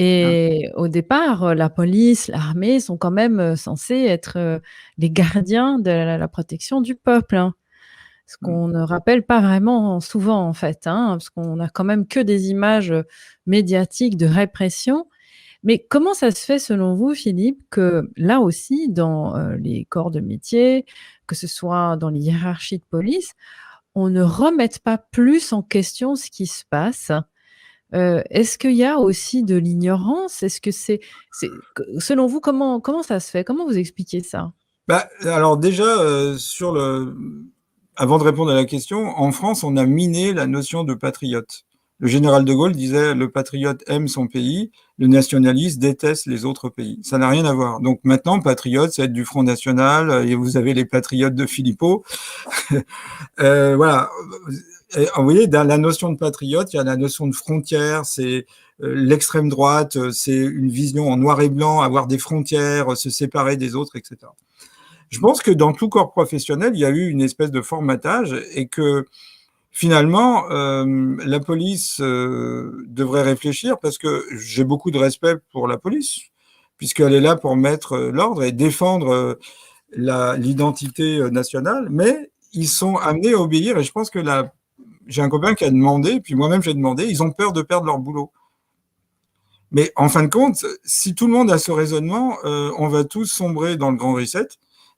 Hein. Et au départ, la police, l'armée sont quand même, censés être, les gardiens de la protection du peuple, hein. Ce Mmh. qu'on ne rappelle pas vraiment souvent, en fait, hein, parce qu'on a quand même que des images, médiatiques de répression. Mais comment ça se fait selon vous, Philippe, que là aussi dans, les corps de métier, que ce soit dans les hiérarchies de police, on ne remette pas plus en question ce qui se passe? Est-ce qu'il y a aussi de l'ignorance? Est-ce que c'est que selon vous, comment ça se fait? Comment vous expliquez ça? Bah, alors déjà, avant de répondre à la question, en France, on a miné la notion de patriote. Le général de Gaulle disait: «Le patriote aime son pays, le nationaliste déteste les autres pays». Ça n'a rien à voir. Donc maintenant, patriote, c'est être du Front national, et vous avez les patriotes de Philippot. Voilà. Et vous voyez, dans la notion de patriote, il y a la notion de frontière, c'est l'extrême droite, c'est une vision en noir et blanc, avoir des frontières, se séparer des autres, etc. Je pense que dans tout corps professionnel, il y a eu une espèce de formatage et que finalement, la police devrait réfléchir, parce que j'ai beaucoup de respect pour la police, puisqu'elle est là pour mettre l'ordre et défendre l'identité nationale, mais ils sont amenés à obéir. Et je pense que j'ai un copain qui a demandé, puis moi-même j'ai demandé, ils ont peur de perdre leur boulot. Mais en fin de compte, si tout le monde a ce raisonnement, on va tous sombrer dans le grand reset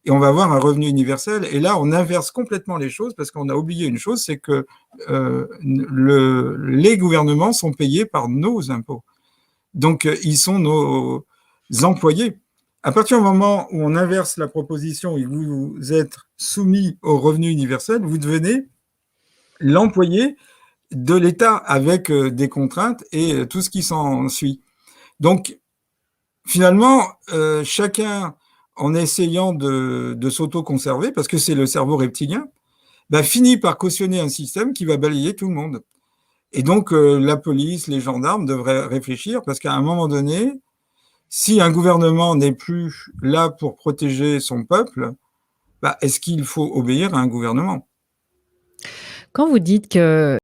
et on va avoir un revenu universel. Et là, on inverse complètement les choses, parce qu'on a oublié une chose, c'est que les gouvernements sont payés par nos impôts. Donc, ils sont nos employés. À partir du moment où on inverse la proposition et que vous êtes soumis au revenu universel, vous devenez l'employé de l'État, avec des contraintes et tout ce qui s'ensuit. Donc, finalement, chacun, en essayant de s'auto-conserver, parce que c'est le cerveau reptilien, bah, finit par cautionner un système qui va balayer tout le monde. Et donc, la police, les gendarmes devraient réfléchir, parce qu'à un moment donné, si un gouvernement n'est plus là pour protéger son peuple, bah, est-ce qu'il faut obéir à un gouvernement? Quand vous dites que